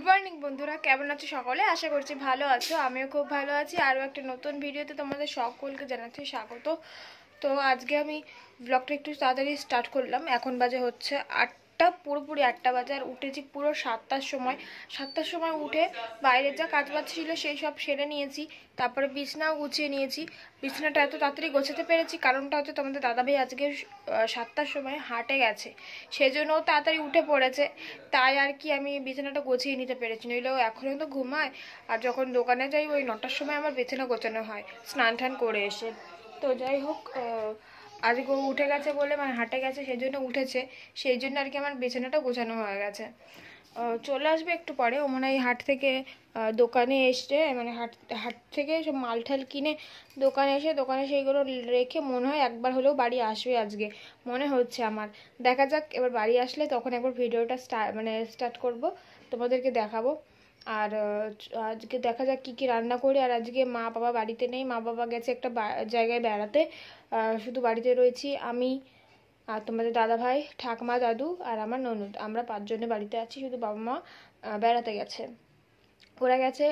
Morning বন্ধুরা, কেমন আছো সকলে? আশা করছি ভালো আছো। আমিও খুব ভালো আছি। আরও একটা নতুন ভিডিওতে তোমাদের সকলকে জানাচ্ছি স্বাগত। তো আজকে আমি ব্লগটা একটু তাড়াতাড়ি স্টার্ট করলাম। এখন বাজে হচ্ছে 8টা, পুরোপুরি 8টা বাজে। আর উঠেছি পুরো 7টার সময়। 7টার সময় উঠে বাইরের যা কাজ বাজ ছিল সেই সব সেরে নিয়েছি। তারপরে বিছনাও গুছিয়ে নিয়েছি। বিছনাটা এত তাড়াতাড়ি গোছাতে পেরেছি কারণটা হচ্ছে তোমাদের দাদাভাই আজকে 7টার সময় হাটে গেছে, সেই জন্য ও তাড়াতাড়ি উঠে পড়েছে। তাই আর কি আমি বিছানাটা গোছিয়ে নিতে পেরেছি, নইলে ও এখনও তো ঘুমায়। আর যখন দোকানে যাই ওই 9টার সময় আমার বিছানা গোছানো হয় স্নান টান করে এসে। তো যাই হোক, আজকে ও উঠে গেছে বলে, মানে হাটে গেছে সেই জন্য উঠেছে, সেই জন্য আর কি আমার বিছানাটা গোছানো হয়ে গেছে। চলে আসবে একটু পরে। ও মনে হয় হাট থেকে দোকানে এসে, মানে হাট হাট থেকে সব মাল ঠাল কিনে দোকানে এসে দোকানে সেইগুলো রেখে মনে হয় একবার হলেও বাড়ি আসবে আজকে, মনে হচ্ছে আমার। দেখা যাক, এবার বাড়ি আসলে তখন একবার ভিডিওটা স্টার্ট করব, তোমাদেরকে দেখাবো। আর আজকে দেখা যাক কী কী রান্না করি। আর আজকে মা বাবা বাড়িতে নেই, মা বাবা গেছে একটা জায়গায় বেড়াতে। শুধু বাড়িতে রয়েছি আমি আর তোমাদের দাদা ভাই, ঠাকমা, দাদু আর আমার ননদ। আমরা 5জনে বাড়িতে আছি, শুধু বাবা মা বেড়াতে গেছে। ওরা গেছে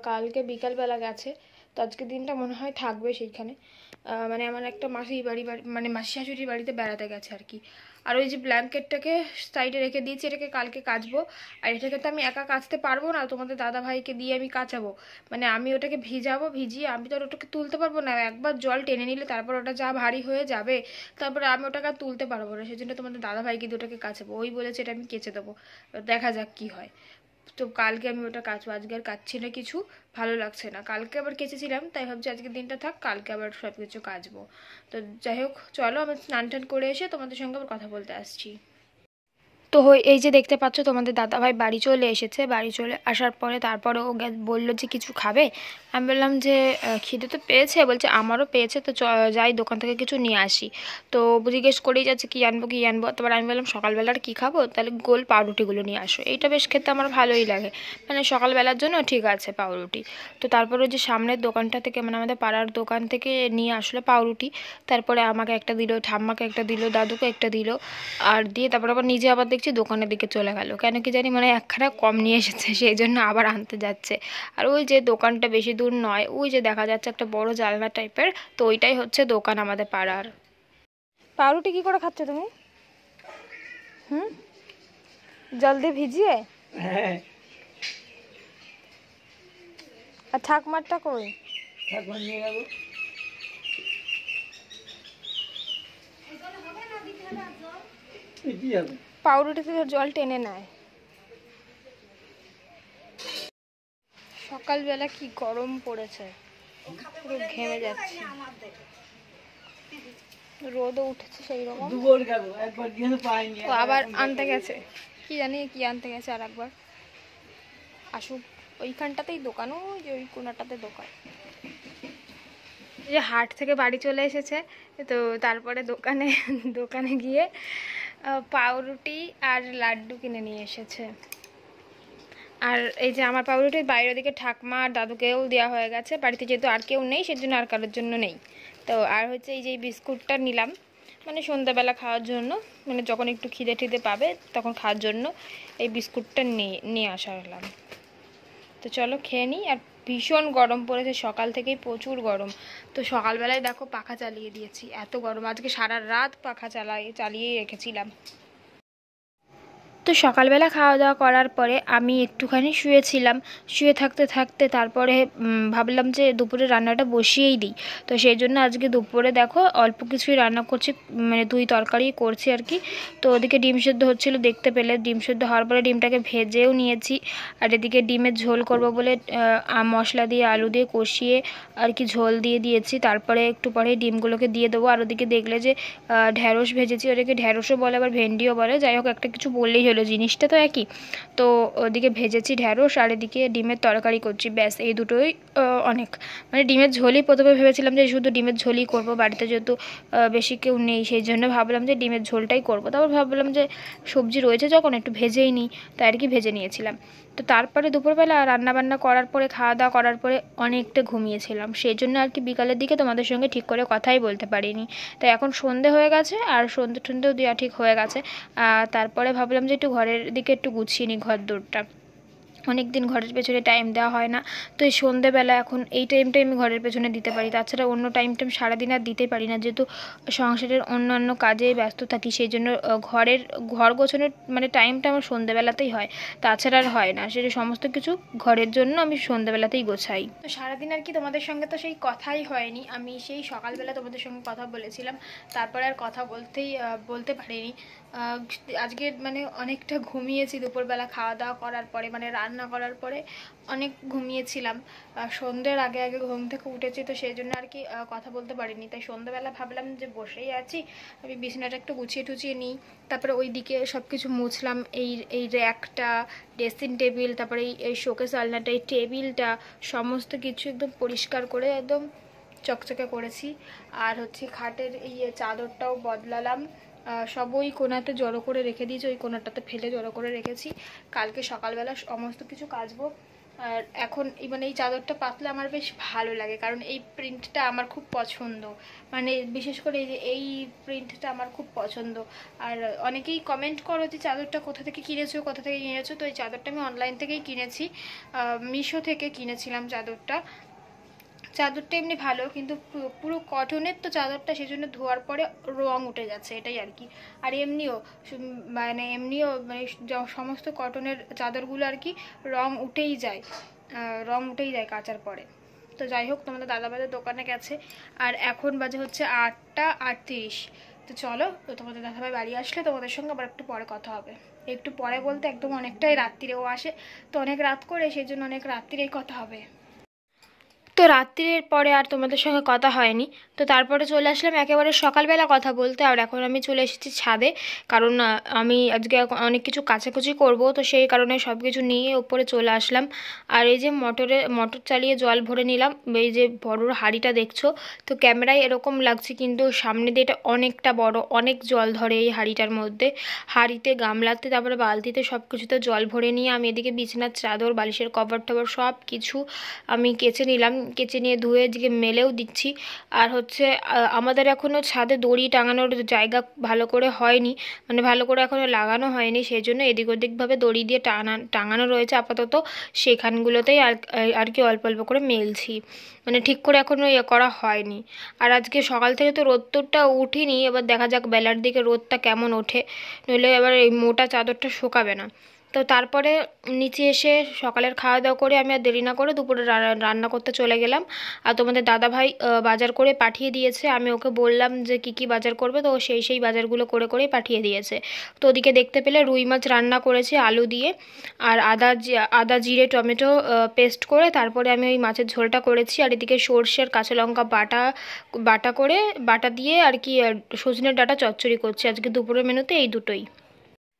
কালকে বিকালবেলা গেছে। তো আজকের দিনটা মনে হয় থাকবে সেইখানে। মানে আমার একটা মাসির বাড়ি, মানে মাসি শাশুড়ির বাড়িতে বেড়াতে গেছে আর কি। আর ওই যে ব্ল্যাঙ্কেটটাকে সাইডে রেখে দিয়েছি, এটাকে কালকে কাচবো। আর এটাকে তো আমি একা কাচতে পারবো না, তোমাদের দাদা ভাইকে দিয়ে আমি কাচাবো। মানে আমি ওটাকে ভিজিয়ে আমি তো আর ওটাকে তুলতে পারবো না। একবার জল টেনে নিলে তারপর ওটা যা ভারী হয়ে যাবে, তারপরে আমি ওটাকে আর তুলতে পারবো না। সেই জন্য তোমাদের দাদা ভাইকে দিয়ে ওটাকে কাচাবো। ওই বলেছে এটা আমি কেচে দেবো, দেখা যাক কি হয়। তো কালকে আমি ওটা কাচবো, আজকে আর কাচ্ছি না কিছু, ভালো লাগছে না। কালকে আবার কেচেছিলাম, তাই ভাবছি আজকের দিনটা থাক, কালকে আবার সব কিছু কাচবো। তো যাই হোক, চলো আমি স্নান টান করে এসে তোমাদের সঙ্গে আবার কথা বলতে আসছি। তো এই যে দেখতে পাচ্ছ তোমাদের দাদাভাই বাড়ি চলে এসেছে। বাড়ি চলে আসার পরে তারপরে ও বললো যে কিছু খাবে। আমি বললাম যে খিদে তো পেয়েছে। বলছে আমারও পেয়েছে, তো যাই দোকান থেকে কিছু নিয়ে আসি। তো জিজ্ঞেস করেই যাচ্ছে কী আনবো কী আনবো। তারপর আমি বললাম সকালবেলার কী খাবো, তাহলে গোল পাউরুটিগুলো নিয়ে আসো। এইটা বেশ খেতে আমার ভালোই লাগে, মানে সকালবেলার জন্য ঠিক আছে পাউরুটি। তো তারপরে যে সামনের দোকানটা থেকে, মানে আমাদের পাড়ার দোকান থেকে নিয়ে আসলো পাউরুটি। তারপরে আমাকে একটা দিল, ঠাম্মাকে একটা দিল, দাদুকে একটা দিল। আর দিয়ে তারপর আবার নিজে আবার দেখছি দোকানের দিকে চলে গেল। কেন কি জানি, মানে একখানা কম নিয়ে এসেছে, সেই জন্য আবার আনতে যাচ্ছে। আর ওই যে দোকানটা বেশি দূর নয়, ওই যে দেখা যাচ্ছে একটা বড় জানলা টাইপের, তো ওইটাই হচ্ছে দোকান আমাদের পাড়ার। পাউরুটি কি করে খাচ্ছ তুমি? জল দিয়ে ভিজিয়ে? হ্যাঁ। আর ঠাকমারটা কই? ঠাকুমা নিয়ে গেল। পাউরুটিতে তো জল টেনে নেয়। সকালবেলা কি গরম পড়েছে, পুরো ঘেমে যাচ্ছে। রোদও উঠেছে সেই রকম। তো আবার আনতে গেছে, কি জানি কি আনতে গেছে আর একবার। আসুক, ওইখানটাতেই দোকান, ওই যে ওই কোনাটাতে দোকান। যে হাট থেকে বাড়ি চলে এসেছে, তো তারপরে দোকানে গিয়ে পাউরুটি আর লাড্ডু কিনে নিয়ে এসেছে। আর এই যে আমার পাউরুটির বাইরের দিকে ঠাকমা আর দাদুকেও দেওয়া হয়ে গেছে। বাড়িতে যেহেতু আর কেউ নেই, সেজন্য আর কারোর জন্য নেই। তো আর হচ্ছে এই যে বিস্কুটটা নিলাম, মানে সন্ধ্যাবেলা খাওয়ার জন্য, মানে যখন একটু খিদে টিদে পাবে তখন খাওয়ার জন্য এই বিস্কুটটা নিয়ে আসা হলাম। তো চলো খেয়ে নিই। আর ভীষণ গরম পড়েছে, সকাল থেকেই প্রচুর গরম। তো সকালবেলায় দেখো পাখা চালিয়ে দিয়েছি, এত গরম। আজকে সারা রাত পাখা চালিয়েই রেখেছিলাম। তো সকালবেলা খাওয়া দাওয়া করার পরে আমি একটুখানি শুয়েছিলাম। শুয়ে থাকতে থাকতে তারপরে ভাবলাম যে দুপুরে রান্নাটা বসিয়েই দিই। তো সেই জন্য আজকে দুপুরে দেখো অল্প কিছুই রান্না করছি, মানে 2 তরকারি করছি আর কি। তো ওদিকে ডিম সেদ্ধ হচ্ছিলো, দেখতে পেলে। ডিম সেদ্ধ হওয়ার পরে ডিমটাকে ভেজেও নিয়েছি। আর এদিকে ডিমের ঝোল করব বলে মশলা দিয়ে আলু দিয়ে কষিয়ে আর কি ঝোল দিয়ে দিয়েছি। তারপরে একটু পরে ডিমগুলোকে দিয়ে দেবো। আর ওদিকে দেখলে যে ঢ্যাঁড়স ভেজেছি, ওদিকে ঢ্যাঁড়সও বলে আবার ভেন্ডিও বলে, যাই হোক একটা কিছু বললেই হলো, জিনিসটা তো একই। তো ওদিকে ভেজেছি ঢ্যাঁড়স আর এদিকে ডিমের তরকারি করছি, ব্যাস এই দুটোই অনেক। মানে ডিমের ঝোলই প্রথমে ভেবেছিলাম যে শুধু ডিমের ঝোলই করব, বাড়িতে যেহেতু বেশি কেউ নেই, সেই জন্য ভাবলাম যে ডিমের ঝোলটাই করব। তারপর ভাবলাম যে সবজি রয়েছে যখন একটু ভেজেই নিই, তাই আর কি ভেজে নিয়েছিলাম। তো তারপরে দুপুরবেলা রান্নাবান্না করার পরে, খাওয়া দাওয়া করার পরে অনেকটা ঘুমিয়েছিলাম, সেই জন্য আর কি বিকালের দিকে তোমাদের সঙ্গে ঠিক করে কথাই বলতে পারিনি। তো এখন সন্ধে হয়ে গেছে, আর সন্ধেও দেওয়া ঠিক হয়ে গেছে। তারপরে ভাবলাম যে একটু ঘরের দিকে একটু গুছিয়ে নিই, ঘর দৌড়টা। অনেক দিন ঘরের পেছনে টাইম দেওয়া হয় না। তো এই সন্ধেবেলা এখন এই টাইমটাই আমি ঘরের পেছনে দিতে পারি, তাছাড়া অন্য টাইমটা আমি সারাদিন আর দিতে পারি না, যেহেতু সংসারের অন্যান্য কাজে ব্যস্ত থাকি। সেই জন্য ঘর গোছানোর মানে টাইমটা আমার সন্ধেবেলাতেই হয়, তাছাড়া আর হয় না। সেটা সমস্ত কিছু ঘরের জন্য আমি সন্ধেবেলাতেই গোছাই। তো সারাদিন আর কি তোমাদের সঙ্গে তো সেই কথাই হয়নি, আমি সেই সকালবেলা তোমাদের সঙ্গে কথা বলেছিলাম, তারপরে আর কথা বলতে পারিনি। আজকে মানে অনেকটা ঘুমিয়েছি দুপুরবেলা খাওয়া দাওয়া করার পরে, মানে রান্না করার পরে অনেক ঘুমিয়েছিলাম। সন্ধ্যের আগে আগে ঘুম থেকে উঠেছি, তো সেই জন্য আর কি কথা বলতে পারিনি। তাই সন্ধ্যাবেলা ভাবলাম যে বসেই আছি, আমি বিছানাটা একটু গুছিয়ে টুছিয়ে নিই। তারপরে ওই দিকে সব কিছু মুছলাম, এই র্যাকটা, ড্রেসিং টেবিল, তারপরে এই শোকেস আলনাটা, এই টেবিলটা, সমস্ত কিছু একদম পরিষ্কার করে একদম চকচকে করেছি। আর হচ্ছে খাটের এই চাদরটাও বদলালাম, সব ওই কোনাতে জড়ো করে রেখে দিয়েছি, ওই কোনাটাতে ফেলে জড়ো করে রেখেছি। কালকে সকালবেলা সমস্ত কিছু কাচবো। আর এখন মানে এই চাদরটা পাতলে আমার বেশ ভালো লাগে, কারণ এই প্রিন্টটা আমার খুব পছন্দ, মানে বিশেষ করে এই প্রিন্টটা আমার খুব পছন্দ। আর অনেকেই কমেন্ট করো যে চাদরটা কোথা থেকে কিনেছো। তো এই চাদরটা আমি অনলাইন থেকেই কিনেছি, মিশো থেকে কিনেছিলাম চাদরটা এমনি ভালো, কিন্তু পুরো কটনের তো চাদরটা, সেজন্য ধোয়ার পরে রং উঠে যাচ্ছে, এটাই আর কি। আর এমনিও মানে সমস্ত কটনের চাদরগুলো আর কি রং উঠেই যায়, কাচার পরে। তো যাই হোক, তোমাদের দাদাভাইদের দোকানে গেছে, আর এখন বাজে হচ্ছে 8:38। তো চলো, তো তোমাদের দাদাভাই বাড়ি আসলে তোমাদের সঙ্গে আবার একটু পরে কথা হবে। একটু পরে বলতে একদম অনেকটাই রাত্রিরেও আসে, তো অনেক রাত করে, সেই জন্য অনেক রাত্রিরেই কথা হবে। তো রাত্রির পরে আর তোমাদের সঙ্গে কথা হয়নি, তো তারপরে চলে আসলাম একেবারে সকালবেলা কথা বলতে। আর এখন আমি চলে এসেছি ছাদে, কারণ আমি আজকে অনেক কিছু কাচাকুচি করব, তো সেই কারণে সব কিছু নিয়ে উপরে চলে আসলাম। আর এই যে মোটর চালিয়ে জল ভরে নিলাম, এই যে বড় হাঁড়িটা দেখছো, তো ক্যামেরায় এরকম লাগছে, কিন্তু সামনে দিয়ে এটা অনেকটা বড়, অনেক জল ধরে এই হাঁড়িটার মধ্যে। হাঁড়িতে, গামলাতে, তারপরে বালতিতে সব কিছুতে জল ভরে নিয়ে আমি এদিকে বিছানার চাদর, বালিশের কভার টভার সব কিছু আমি কেচে নিলাম, কেচে নিয়ে ধুয়ে এদিকে মেলেও দিচ্ছি। আর হচ্ছে আমাদের এখনও ছাদে দড়ি টাঙানোর জায়গা ভালো করে হয়নি, মানে ভালো করে এখনও লাগানো হয়নি, সেই জন্য এদিক ওদিকভাবে দড়ি দিয়ে টাঙানো রয়েছে আপাতত, সেখানগুলোতেই আর কি অল্প অল্প করে মেলছি, মানে ঠিক করে এখনও করা হয়নি। আর আজকে সকাল থেকে তো রোদ্দুরটা উঠেনি, এবার দেখা যাক বেলার দিকে রোদটা কেমন ওঠে, নইলে এবার এই মোটা চাদরটা শুকাবে না। তো তারপরে নিচে এসে সকালের খাওয়া দাওয়া করে আমি আর দেরি না করে দুপুরে রান্না করতে চলে গেলাম। আর তোমাদের দাদাভাই বাজার করে পাঠিয়ে দিয়েছে, আমি ওকে বললাম যে কী বাজার করবে, তো সেই বাজারগুলো করেই পাঠিয়ে দিয়েছে। তো ওদিকে দেখতে পেলে রুই মাছ রান্না করেছি আলু দিয়ে, আর আদা জিরে টমেটো পেস্ট করে তারপরে আমি ওই মাছের ঝোলটা করেছি। আর এদিকে সর্ষের কাঁচা লঙ্কা বাটা দিয়ে আর কি সজনের ডাঁটা চচ্চড়ি করছি। আজকে দুপুরের মেনুতে এই দুটোই।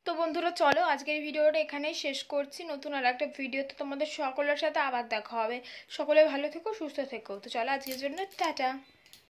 তো বন্ধুরা, চলো আজকের ভিডিওটা এখানেই শেষ করছি। নতুন আর একটা ভিডিওতে তোমাদের সকলের সাথে আবার দেখা হবে। সকলে ভালো থেকো, সুস্থ থেকো। তো চলো আজকের জন্য টাটা।